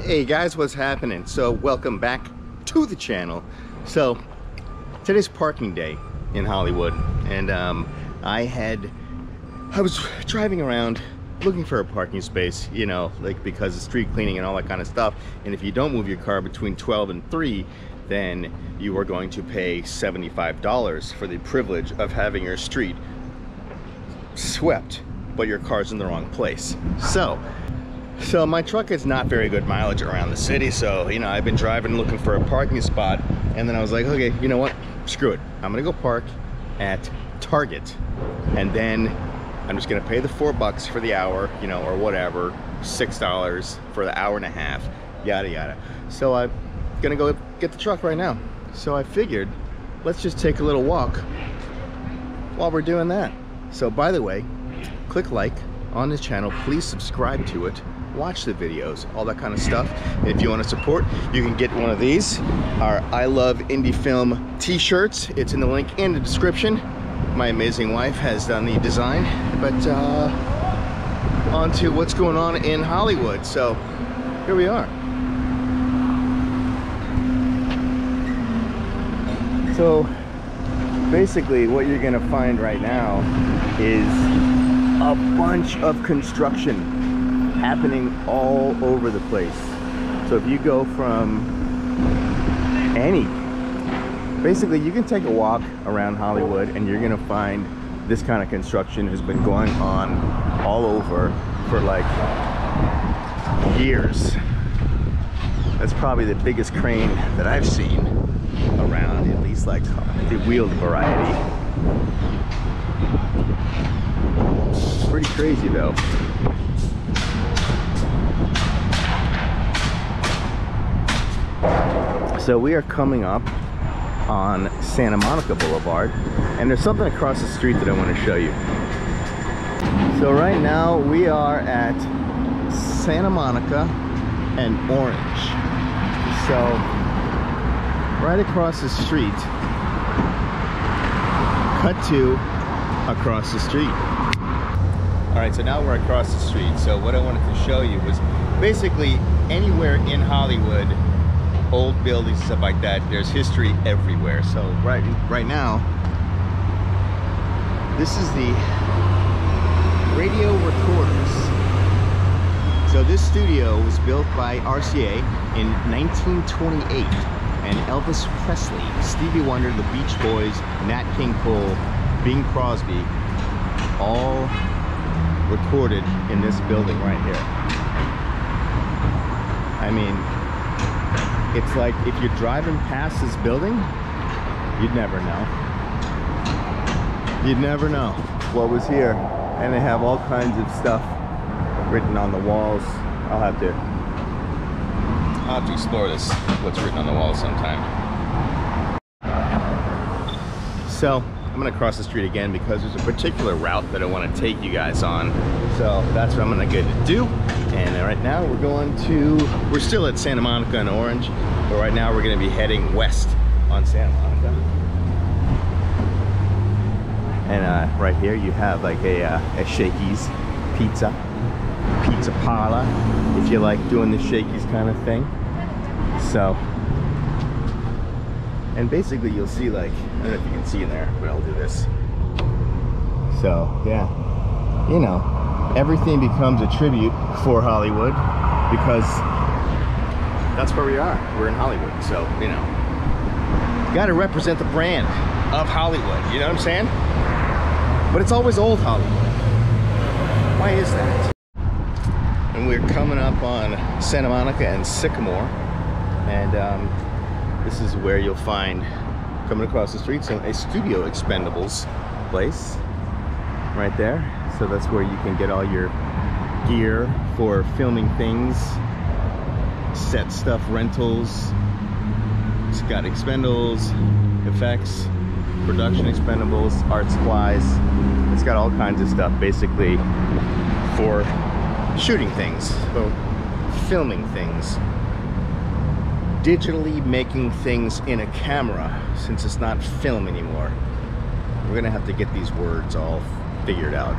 Hey guys, what's happening? So welcome back to the channel. So today's parking day in Hollywood, and I was driving around looking for a parking space, you know, like because of street cleaning and all that kind of stuff. And if you don't move your car between 12 and 3, then you are going to pay $75 for the privilege of having your street swept, but your car's in the wrong place. So my truck has not very good mileage around the city, so, you know, I've been driving looking for a parking spot, and then I was like, okay, you know what, screw it, I'm gonna go park at Target, and then I'm just gonna pay the $4 for the hour, you know, or whatever, $6 for the hour and a half, yada yada. So I'm gonna go get the truck right now. So I figured, let's just take a little walk while we're doing that. So by the way, click like on this channel, please subscribe to it, watch the videos, all that kind of stuff. And if you want to support, you can get one of these, our I Love Indie Film t-shirts. It's in the link in the description. My amazing wife has done the design. But on to what's going on in Hollywood. So here we are. So basically what you're gonna find right now is a bunch of construction happening all over the place. So if you go from basically you can take a walk around Hollywood and you're gonna find this kind of construction has been going on all over for like years. That's probably the biggest crane that I've seen around, at least like the wheeled variety. Pretty crazy though. So we are coming up on Santa Monica Boulevard, and there's something across the street that I want to show you. So right now we are at Santa Monica and Orange. So right across the street, cut to across the street. All right, so now we're across the street. So what I wanted to show you was basically anywhere in Hollywood, old buildings, stuff like that, there's history everywhere. So right now, this is the radio recorders. So this studio was built by RCA in 1928, and Elvis Presley, Stevie Wonder, the Beach Boys, Nat King Cole, Bing Crosby, all recorded in this building right here. I mean, it's like if you're driving past this building, you'd never know. You'd never know what was here. And they have all kinds of stuff written on the walls. I'll have to explore this, what's written on the walls sometime. So I'm gonna cross the street again because there's a particular route that I want to take you guys on. So that's what I'm gonna get to do. And right now we're still at Santa Monica and Orange, but right now we're gonna be heading west on Santa Monica. And right here you have like a Shakey's pizza parlor, if you like doing the Shakey's kind of thing. So, and basically you'll see, like, I don't know if you can see in there, but I'll do this. So yeah, you know, everything becomes a tribute for Hollywood because that's where we are. We're in Hollywood, so, you know, got to represent the brand of Hollywood, you know what I'm saying? But it's always old Hollywood. Why is that? And we're coming up on Santa Monica and Sycamore, and this is where you'll find, coming across the street, so a Studio Expendables place right there. So that's where you can get all your gear for filming things, set stuff, rentals. It's got Expendables, effects, production expendables, art supplies. It's got all kinds of stuff basically for shooting things, so filming things, digitally making things in a camera, since it's not film anymore. We're gonna have to get these words all figured out.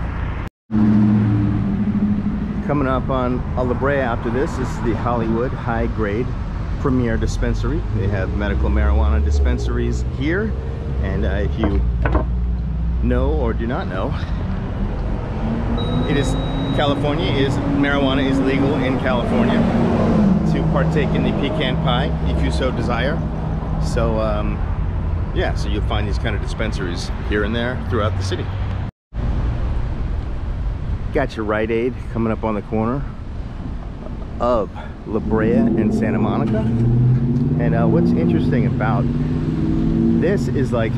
Coming up on La Brea after this is the Hollywood High Grade Premier Dispensary. They have medical marijuana dispensaries here, and if you know or do not know, marijuana is legal in California to partake in the pecan pie if you so desire. So yeah, so you'll find these kind of dispensaries here and there throughout the city. Got your Rite Aid coming up on the corner of La Brea and Santa Monica. And what's interesting about this is, like,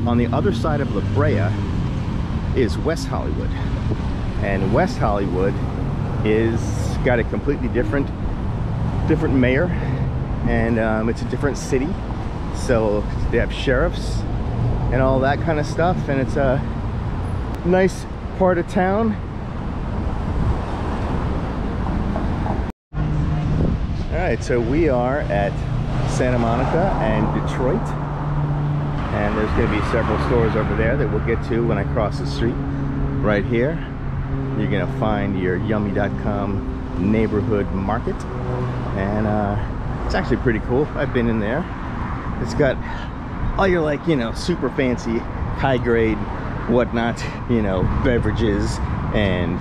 on the other side of La Brea is West Hollywood. And West Hollywood is got a completely different mayor, and it's a different city. So they have sheriffs and all that kind of stuff, and it's a nice part of town. Alright, so we are at Santa Monica and Detroit, and there's going to be several stores over there that we'll get to when I cross the street. Right here, you're going to find your yummy.com neighborhood market, and it's actually pretty cool. I've been in there. It's got all your, like, you know, super fancy, high grade, whatnot, you know, beverages. And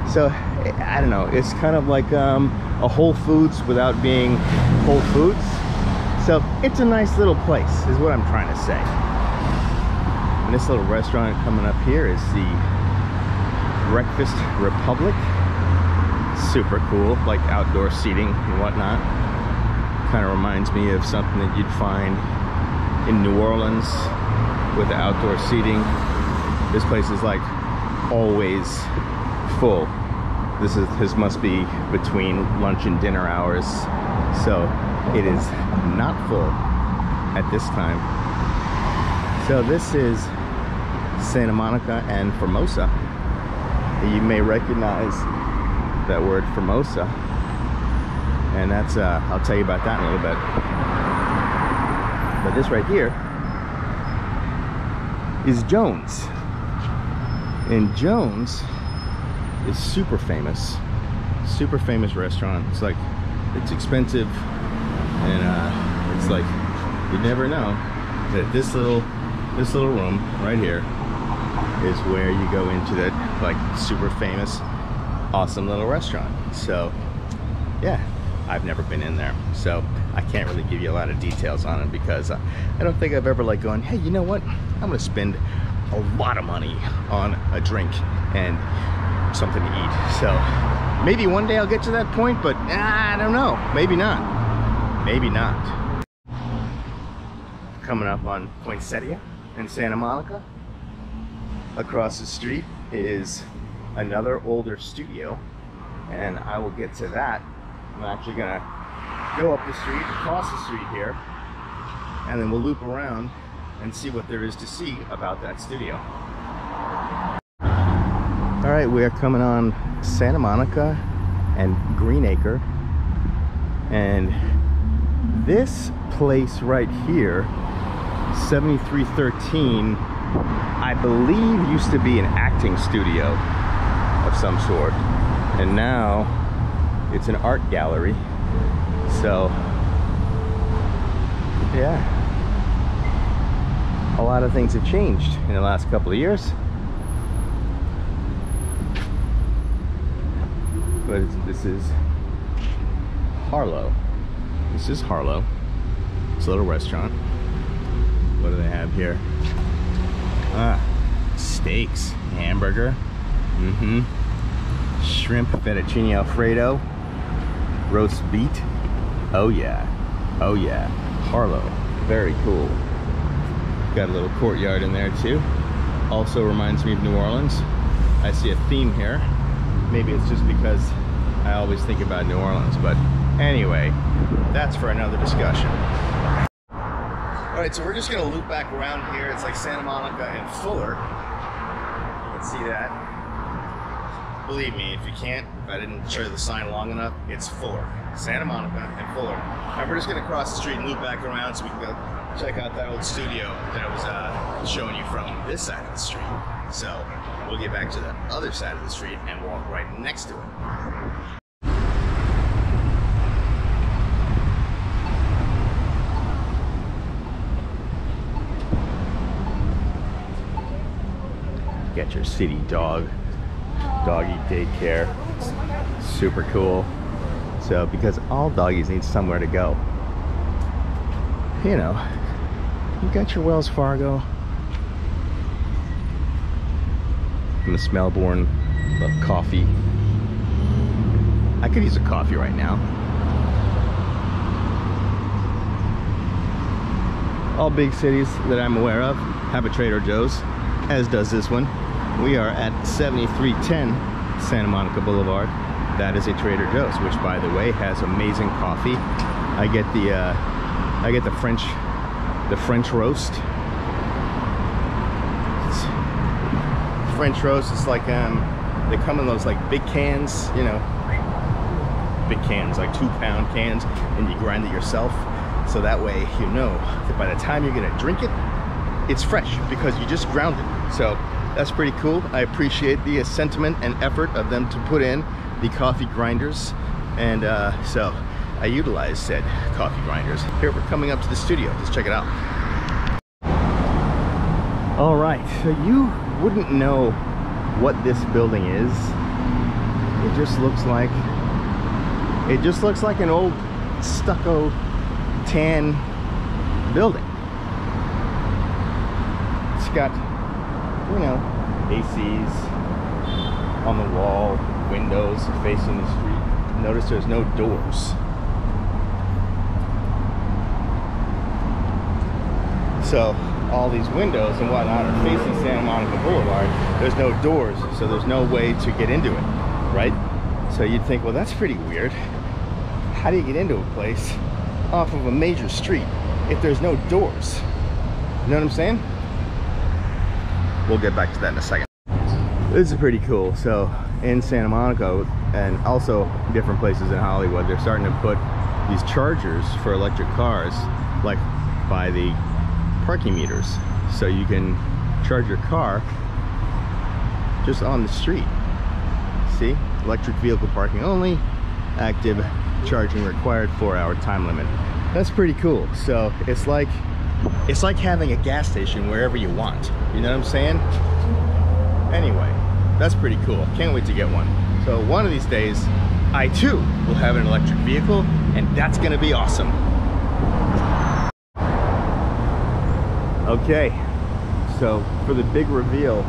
so, I don't know, it's kind of like a Whole Foods without being Whole Foods. So it's a nice little place, is what I'm trying to say. And this little restaurant coming up here is the Breakfast Republic. Super cool, like outdoor seating and whatnot. Kind of reminds me of something that you'd find in New Orleans with the outdoor seating. This place is like always full. This must be between lunch and dinner hours, so it is not full at this time. So this is Santa Monica and Formosa. You may recognize that word Formosa, and that's I'll tell you about that in a little bit. But this right here is Jones, and Jones is super famous restaurant. It's like, it's expensive, and it's like, you never know that this little room right here is where you go into that, like, super famous, awesome little restaurant. So yeah, I've never been in there, so I can't really give you a lot of details on it, because I don't think I've ever, like, gone, hey, you know what, I'm gonna spend a lot of money on a drink and something to eat. So maybe one day I'll get to that point, but I don't know, maybe not, maybe not. Coming up on Poinsettia in Santa Monica. Across the street is another older studio, and I will get to that. I'm actually gonna go up the street, across the street here, and then we'll loop around and see what there is to see about that studio. All right, we are coming on Santa Monica and Greenacre, and this place right here, 7313, I believe used to be an acting studio of some sort, and now it's an art gallery. So yeah, a lot of things have changed in the last couple of years. But this is Harlow. This is Harlow. It's a little restaurant. What do they have here? Steaks, hamburger, shrimp fettuccine alfredo, roast beet. Oh yeah, oh yeah. Harlow, very cool. Got a little courtyard in there too. Also reminds me of New Orleans. I see a theme here. Maybe it's just because I always think about New Orleans, but anyway, that's for another discussion. Alright, so we're just gonna loop back around here. It's like Santa Monica and Fuller. You can see that. Believe me, if you can't, if I didn't show you the sign long enough, it's Fuller. Santa Monica and Fuller. And we're just gonna cross the street and loop back around so we can go check out that old studio that I was showing you from this side of the street. So we'll get back to the other side of the street and walk right next to it. got your city doggy daycare. Super cool. So, because all doggies need somewhere to go. You know, you got your Wells Fargo. Miss Melbourne, love coffee. I could use a coffee right now. All big cities that I'm aware of have a Trader Joe's, as does this one. We are at 7310 Santa Monica Boulevard. That is a Trader Joe's, which, by the way, has amazing coffee. I get the French roast. French roast is like they come in those like big cans, you know, big cans, like 2-pound cans, and you grind it yourself. So that way, you know that by the time you're gonna drink it, it's fresh because you just ground it. So that's pretty cool. I appreciate the sentiment and effort of them to put in the coffee grinders, and so I utilize said coffee grinders. Here, we're coming up to the studio. Let's check it out. All right, so you wouldn't know what this building is. It just looks like an old stucco tan building. It's got, you know, ACs on the wall, windows facing the street. Notice there's no doors. So all these windows and whatnot are facing Santa Monica Boulevard. There's no doors, so there's no way to get into it, right? So you'd think, well, that's pretty weird. How do you get into a place off of a major street if there's no doors? You know what I'm saying? We'll get back to that in a second. This is pretty cool. So in Santa Monica and also different places in Hollywood, they're starting to put these chargers for electric cars like by the parking meters, so you can charge your car just on the street. See, electric vehicle parking only, active charging required, 4-hour time limit. That's pretty cool. So it's like having a gas station wherever you want. You know what I'm saying? Anyway, that's pretty cool. Can't wait to get one. So one of these days, I too will have an electric vehicle, and that's gonna be awesome. Okay, so for the big reveal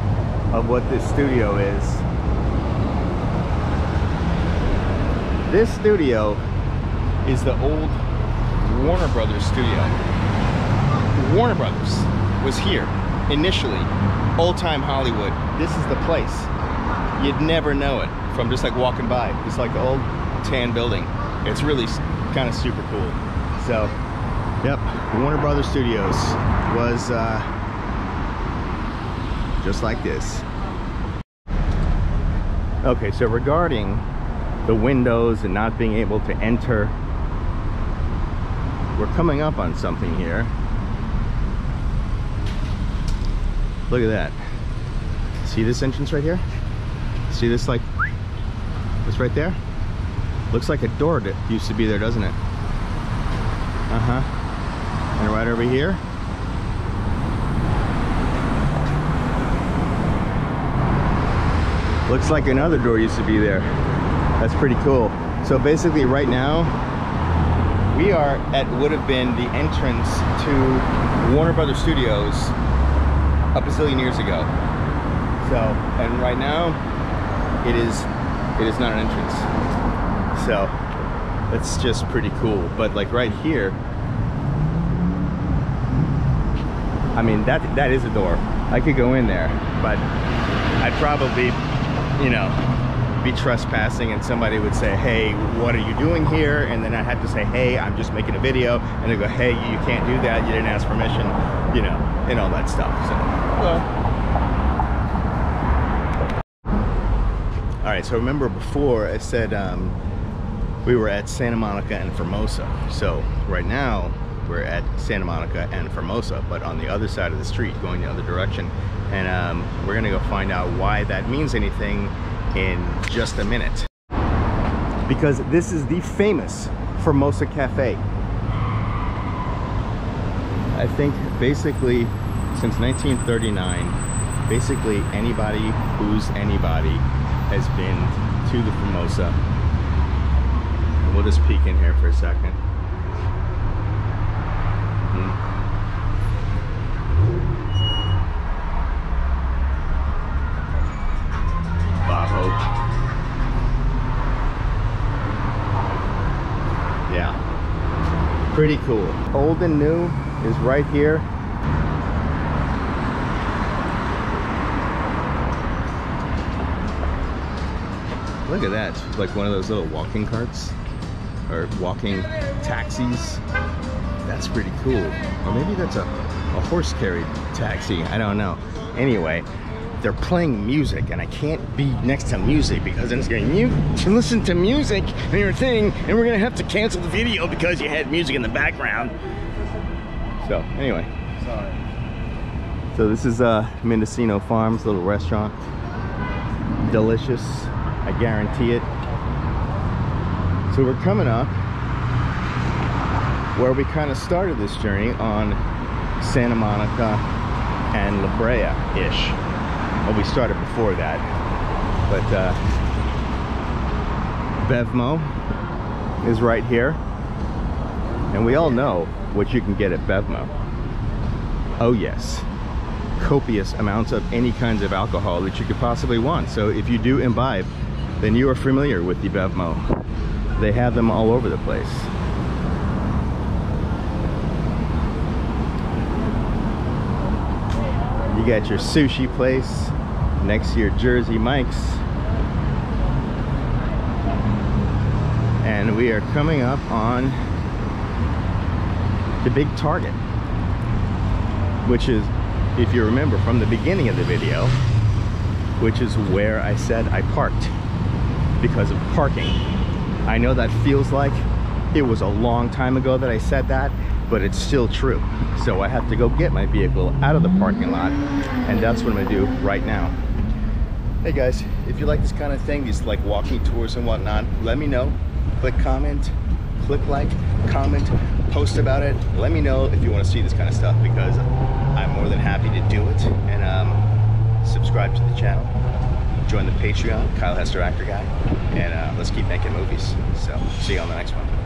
of what this studio is, this studio is the old Warner Brothers studio. Warner Brothers was here initially, old-time Hollywood. This is the place. You'd never know it from just like walking by. It's like the old tan building. It's really kind of super cool. So, yep, Warner Brothers Studios was just like this. Okay, so regarding the windows and not being able to enter, we're coming up on something here. Look at that. See this entrance right here? See this, like, this right there? Looks like a door that used to be there, doesn't it? And right over here, looks like another door used to be there. That's pretty cool. So basically right now, we are at would have been the entrance to Warner Brothers Studios a bazillion years ago. So, and right now, it is not an entrance. So, that's just pretty cool. But like right here, I mean, that is a door. I could go in there, but I'd probably, you know, be trespassing, and somebody would say, hey, what are you doing here? And then I had to say, hey, I'm just making a video. And they go, hey, you can't do that. You didn't ask permission, you know, and all that stuff. So, all right, so remember before I said we were at Santa Monica and Formosa. So right now we're at Santa Monica and Formosa, but on the other side of the street, going the other direction. And we're gonna go find out why that means anything in just a minute. Because this is the famous Formosa Cafe. I think basically since 1939, basically anybody who's anybody has been to the Formosa. We'll just peek in here for a second. Bob Hope. Yeah, pretty cool. Old and new is right here. Look at that, it's like one of those little walking carts or walking taxis. That's pretty cool. Or maybe that's a horse carried taxi, I don't know. Anyway, they're playing music and I can't be next to music because then it's going, you listen to music and your thing and we're gonna have to cancel the video because you had music in the background. So anyway, sorry. So this is Mendocino Farms, little restaurant. Delicious, I guarantee it. So we're coming up where we kind of started this journey on Santa Monica and La Brea-ish. Well, we started before that, but Bevmo is right here, and we all know what you can get at Bevmo. Oh yes, copious amounts of any kinds of alcohol that you could possibly want. So if you do imbibe, then you are familiar with the Bevmo. They have them all over the place. You got your sushi place next to your Jersey Mike's. And we are coming up on the big Target, which is, if you remember from the beginning of the video, which is where I said I parked because of parking. I know that feels like it was a long time ago that I said that, but it's still true. So I have to go get my vehicle out of the parking lot, and that's what I'm gonna do right now. Hey guys, if you like this kind of thing, these like walking tours and whatnot, let me know. Click comment, click like, comment, post about it. Let me know if you want to see this kind of stuff, because I'm more than happy to do it. And subscribe to the channel, join the Patreon, Kyle Hester Actor Guy, and let's keep making movies. So see you on the next one.